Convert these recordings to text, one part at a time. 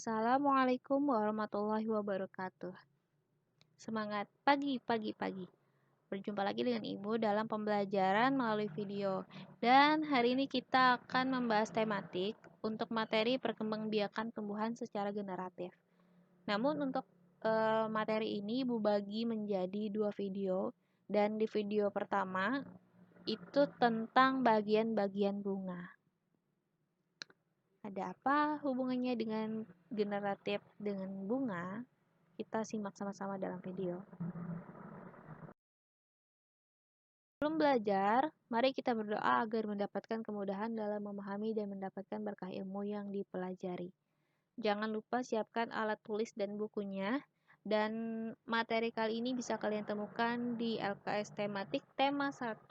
Assalamualaikum warahmatullahi wabarakatuh. Semangat pagi, pagi, pagi. Berjumpa lagi dengan Ibu dalam pembelajaran melalui video. Dan hari ini kita akan membahas tematik untuk materi perkembangbiakan tumbuhan secara generatif. Namun untuk materi ini Ibu bagi menjadi 2 video. Dan di video pertama itu tentang bagian-bagian bunga. Ada apa hubungannya dengan generatif dengan bunga? Kita simak sama-sama dalam video. Sebelum belajar, mari kita berdoa agar mendapatkan kemudahan dalam memahami dan mendapatkan berkah ilmu yang dipelajari. Jangan lupa siapkan alat tulis dan bukunya. Dan materi kali ini bisa kalian temukan di LKS Tematik tema 1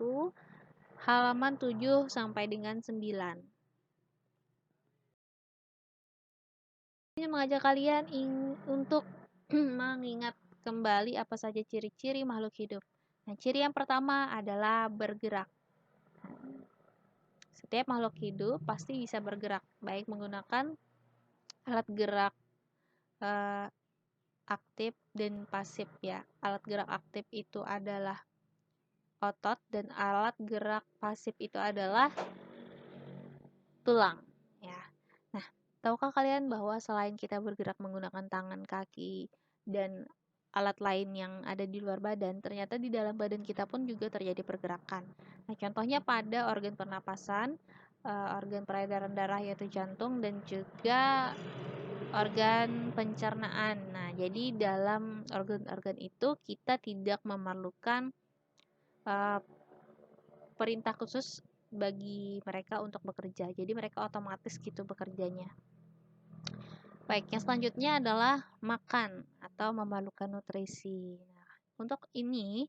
halaman 7 sampai dengan 9. Ini mengajak kalian untuk mengingat kembali apa saja ciri-ciri makhluk hidup. Nah, ciri yang pertama adalah bergerak. Setiap makhluk hidup pasti bisa bergerak, baik menggunakan alat gerak aktif dan pasif ya. Alat gerak aktif itu adalah otot dan alat gerak pasif itu adalah tulang ya. Nah, tahukah kalian bahwa selain kita bergerak menggunakan tangan, kaki, dan alat lain yang ada di luar badan, ternyata di dalam badan kita pun juga terjadi pergerakan. Nah, contohnya pada organ pernapasan, organ peredaran darah yaitu jantung, dan juga organ pencernaan. Nah, jadi dalam organ-organ itu kita tidak memerlukan perintah khusus bagi mereka untuk bekerja. Jadi mereka otomatis gitu bekerjanya. Baik, yang selanjutnya adalah makan atau memerlukan nutrisi. Nah, untuk ini,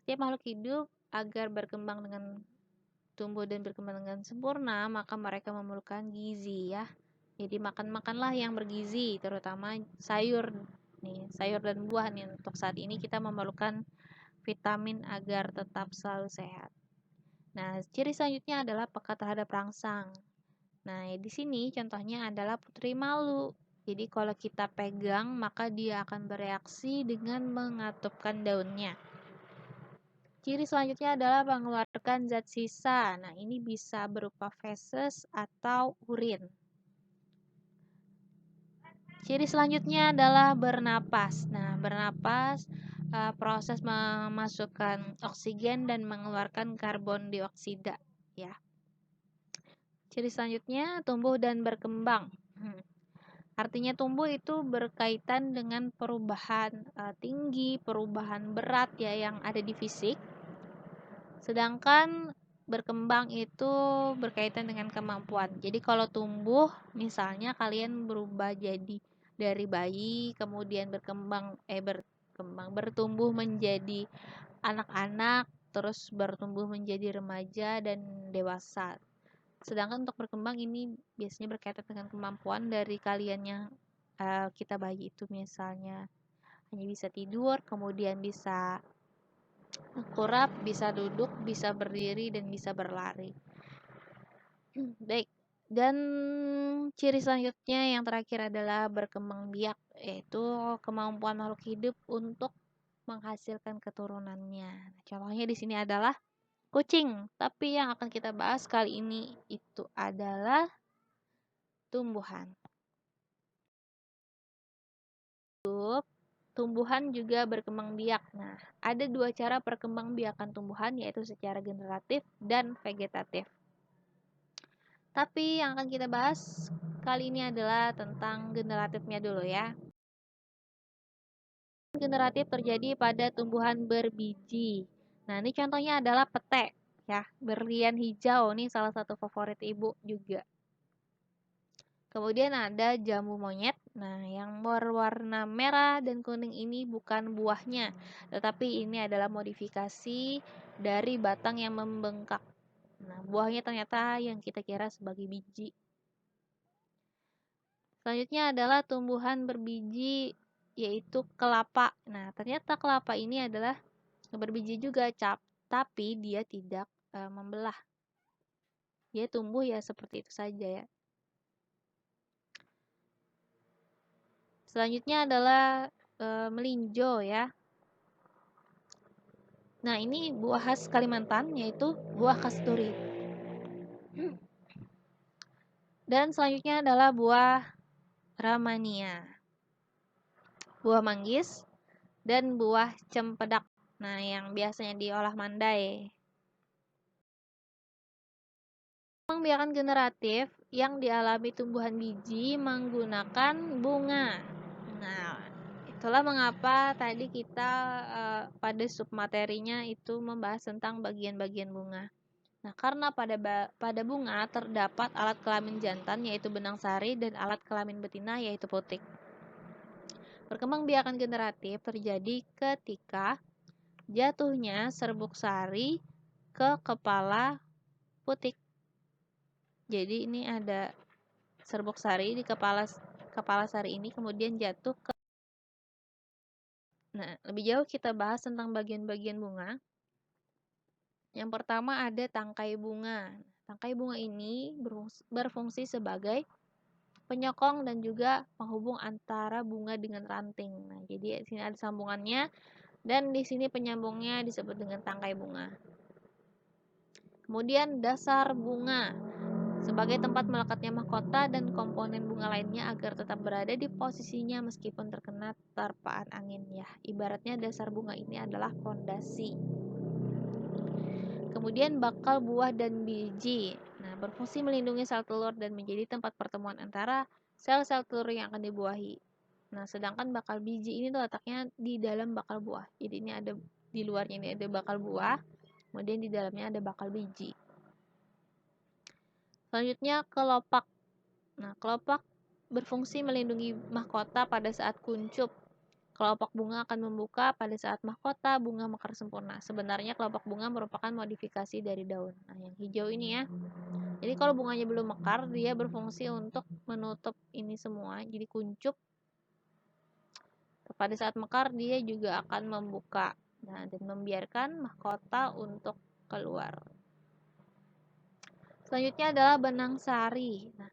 setiap makhluk hidup agar berkembang dengan tumbuh dan berkembang dengan sempurna, maka mereka memerlukan gizi ya. Jadi makan-makanlah yang bergizi, terutama sayur nih, sayur dan buah nih. Untuk saat ini kita memerlukan vitamin agar tetap selalu sehat. Nah, ciri selanjutnya adalah peka terhadap rangsang. Nah, di sini contohnya adalah putri malu. Jadi kalau kita pegang, maka dia akan bereaksi dengan mengatupkan daunnya. Ciri selanjutnya adalah mengeluarkan zat sisa. Nah, ini bisa berupa feses atau urin. Ciri selanjutnya adalah bernapas. Nah, bernapas proses memasukkan oksigen dan mengeluarkan karbon dioksida ya. Ciri selanjutnya tumbuh dan berkembang. Artinya tumbuh itu berkaitan dengan perubahan tinggi, perubahan berat ya yang ada di fisik. Sedangkan berkembang itu berkaitan dengan kemampuan. Jadi kalau tumbuh, misalnya kalian berubah jadi dari bayi, kemudian bertumbuh menjadi anak-anak, terus bertumbuh menjadi remaja dan dewasa. Sedangkan untuk berkembang ini biasanya berkaitan dengan kemampuan dari kalian yang kita bayi itu, misalnya hanya bisa tidur, kemudian bisa kurap, bisa duduk, bisa berdiri, dan bisa berlari. Baik, dan ciri selanjutnya yang terakhir adalah berkembang biak, yaitu kemampuan makhluk hidup untuk menghasilkan keturunannya. Nah, contohnya di sini adalah kucing, tapi yang akan kita bahas kali ini itu adalah tumbuhan. Tumbuhan juga berkembang biak. Nah, ada 2 cara perkembangbiakan tumbuhan, yaitu secara generatif dan vegetatif. Tapi yang akan kita bahas kali ini adalah tentang generatifnya dulu ya. Generatif terjadi pada tumbuhan berbiji. Nah, ini contohnya adalah pete ya, berlian hijau, nih salah satu favorit Ibu juga. Kemudian ada jambu monyet. Nah, yang berwarna merah dan kuning ini bukan buahnya, tetapi ini adalah modifikasi dari batang yang membengkak. Nah, buahnya ternyata yang kita kira sebagai biji. Selanjutnya adalah tumbuhan berbiji, yaitu kelapa. Nah, ternyata kelapa ini adalah berbiji juga, tapi dia tidak membelah. Dia tumbuh ya seperti itu saja ya. Selanjutnya adalah melinjo ya. Nah, ini buah khas Kalimantan, yaitu buah kasturi. Dan selanjutnya adalah buah ramania, buah manggis, dan buah cempedak. Nah, yang biasanya diolah mandai. Pembiakan generatif yang dialami tumbuhan biji menggunakan bunga. Nah, itulah mengapa tadi kita pada submaterinya itu membahas tentang bagian-bagian bunga. Nah, karena pada bunga terdapat alat kelamin jantan yaitu benang sari dan alat kelamin betina yaitu putik. Perkembangbiakan generatif terjadi ketika jatuhnya serbuk sari ke kepala putik. Jadi ini ada serbuk sari di kepala sari ini kemudian jatuh ke. Nah, lebih jauh kita bahas tentang bagian-bagian bunga. Yang pertama ada tangkai bunga. Tangkai bunga ini berfungsi sebagai penyokong dan juga penghubung antara bunga dengan ranting. Nah, jadi di sini ada sambungannya dan di sini penyambungnya disebut dengan tangkai bunga. Kemudian dasar bunga sebagai tempat melekatnya mahkota dan komponen bunga lainnya agar tetap berada di posisinya meskipun terkena terpaan angin ya. Ibaratnya dasar bunga ini adalah fondasi. Kemudian bakal buah dan biji. Nah, berfungsi melindungi sel telur dan menjadi tempat pertemuan antara sel-sel telur yang akan dibuahi. Nah, sedangkan bakal biji ini tuh letaknya di dalam bakal buah. Jadi ini ada di luarnya ini ada bakal buah, kemudian di dalamnya ada bakal biji. Selanjutnya kelopak. Nah, kelopak berfungsi melindungi mahkota pada saat kuncup. Kelopak bunga akan membuka pada saat mahkota bunga mekar sempurna. Sebenarnya kelopak bunga merupakan modifikasi dari daun. Nah, yang hijau ini ya. Jadi kalau bunganya belum mekar, dia berfungsi untuk menutup ini semua. Jadi kuncup. Pada saat mekar, dia juga akan membuka. Nah, dan membiarkan mahkota untuk keluar. Selanjutnya adalah benang sari. Nah,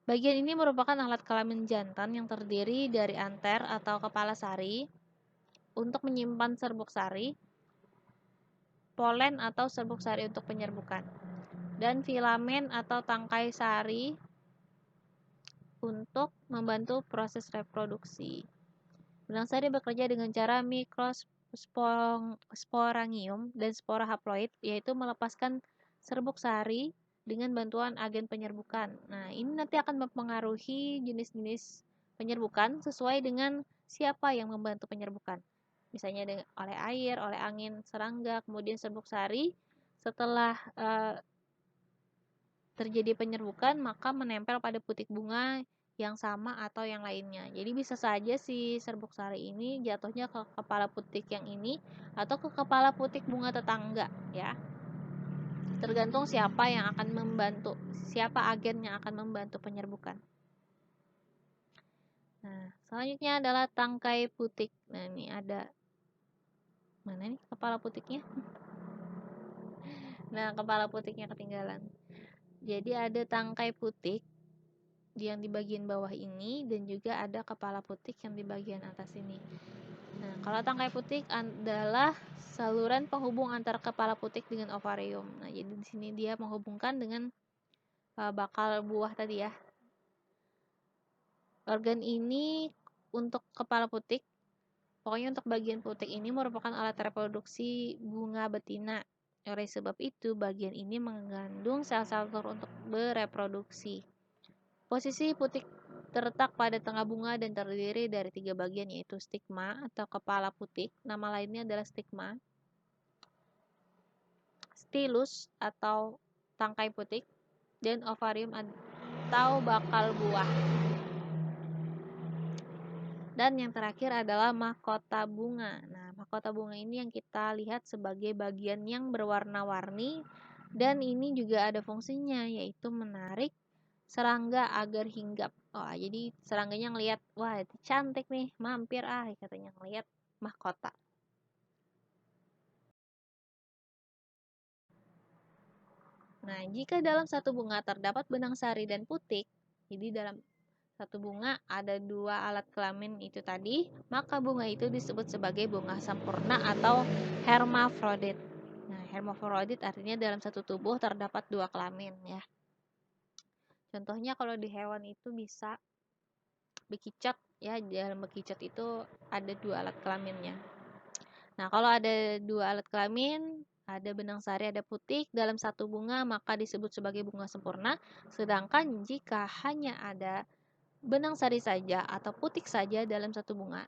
bagian ini merupakan alat kelamin jantan yang terdiri dari anter atau kepala sari untuk menyimpan serbuk sari, polen atau serbuk sari untuk penyerbukan, dan filamen atau tangkai sari untuk membantu proses reproduksi. Benang sari bekerja dengan cara mikrosporangium dan spora haploid, yaitu melepaskan serbuk sari dengan bantuan agen penyerbukan. Nah, ini nanti akan mempengaruhi jenis-jenis penyerbukan sesuai dengan siapa yang membantu penyerbukan. Misalnya oleh air, oleh angin, serangga, kemudian serbuk sari. Setelah terjadi penyerbukan, maka menempel pada putik bunga yang sama atau yang lainnya. Jadi bisa saja si serbuk sari ini jatuhnya ke kepala putik yang ini atau ke kepala putik bunga tetangga ya. Tergantung siapa yang akan membantu, siapa agen yang akan membantu penyerbukan. Nah, selanjutnya adalah tangkai putik. Nah, ini ada mana nih kepala putiknya? Nah, kepala putiknya ketinggalan. Jadi ada tangkai putik yang di bagian bawah ini dan juga ada kepala putik yang di bagian atas ini. Nah, kalau tangkai putik adalah saluran penghubung antara kepala putik dengan ovarium. Nah, jadi di sini dia menghubungkan dengan bakal buah tadi ya. Organ ini untuk kepala putik, pokoknya untuk bagian putik ini merupakan alat reproduksi bunga betina. Oleh sebab itu, bagian ini mengandung sel-sel telur untuk bereproduksi. Posisi putik terletak pada tengah bunga dan terdiri dari 3 bagian yaitu stigma atau kepala putik, nama lainnya adalah stigma, stilus atau tangkai putik, dan ovarium atau bakal buah. Dan yang terakhir adalah mahkota bunga. Nah, mahkota bunga ini yang kita lihat sebagai bagian yang berwarna-warni dan ini juga ada fungsinya yaitu menarik serangga agar hinggap. Oh, jadi serangganya ngelihat, wah itu cantik nih, mampir katanya ngelihat mahkota. Nah, jika dalam satu bunga terdapat benang sari dan putik, jadi dalam satu bunga ada 2 alat kelamin itu tadi, maka bunga itu disebut sebagai bunga sempurna atau hermafrodit. Nah, hermafrodit artinya dalam satu tubuh terdapat 2 kelamin ya. Contohnya kalau di hewan itu bisa bekicot ya, dalam bekicot itu ada 2 alat kelaminnya. Nah, kalau ada 2 alat kelamin, ada benang sari, ada putik dalam satu bunga, maka disebut sebagai bunga sempurna. Sedangkan jika hanya ada benang sari saja atau putik saja dalam satu bunga,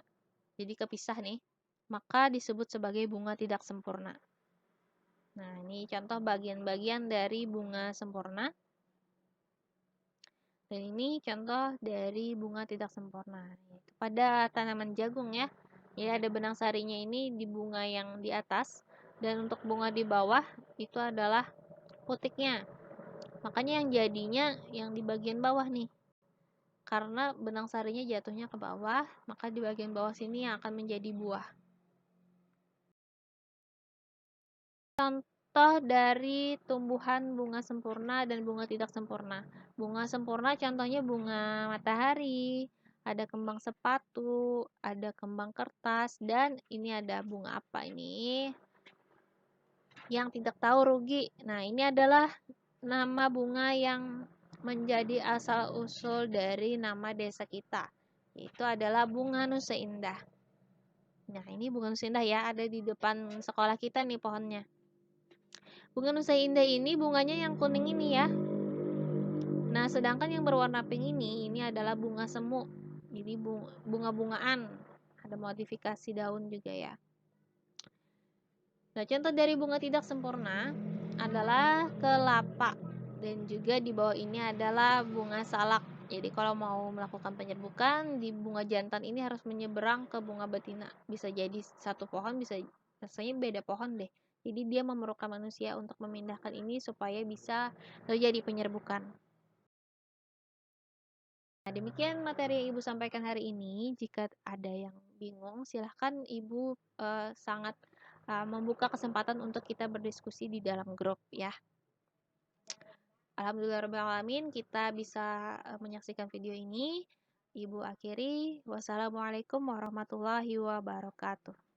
jadi kepisah nih, maka disebut sebagai bunga tidak sempurna. Nah, ini contoh bagian-bagian dari bunga sempurna. Dan ini contoh dari bunga tidak sempurna. Yaitu pada tanaman jagung ya. Jadi ada benang sarinya ini di bunga yang di atas, dan untuk bunga di bawah itu adalah putiknya. Makanya yang jadinya yang di bagian bawah nih. Karena benang sarinya jatuhnya ke bawah, maka di bagian bawah sini yang akan menjadi buah. Contoh dari tumbuhan bunga sempurna dan bunga tidak sempurna. Bunga sempurna contohnya bunga matahari, ada kembang sepatu, ada kembang kertas, dan ini ada bunga apa ini? Yang tidak tahu rugi. Nah, ini adalah nama bunga yang menjadi asal-usul dari nama desa kita. Itu adalah bunga Nusa Indah. Nah, ini bunga Nusa Indah ya, ada di depan sekolah kita nih pohonnya. Bunga Nusa Indah ini bunganya yang kuning ini ya. Nah, sedangkan yang berwarna pink ini adalah bunga semu. Jadi bunga-bungaan. Ada modifikasi daun juga ya. Nah, contoh dari bunga tidak sempurna adalah kelapa, dan juga di bawah ini adalah bunga salak. Jadi kalau mau melakukan penyerbukan di bunga jantan ini harus menyeberang ke bunga betina. Bisa jadi satu pohon, bisa rasanya beda pohon deh. Jadi dia memerlukan manusia untuk memindahkan ini supaya bisa terjadi penyerbukan. Nah, demikian materi yang Ibu sampaikan hari ini. Jika ada yang bingung, silahkan Ibu sangat membuka kesempatan untuk kita berdiskusi di dalam grup ya. Alhamdulillahirrahmanirrahim, kita bisa menyaksikan video ini. Ibu akhiri, wassalamualaikum warahmatullahi wabarakatuh.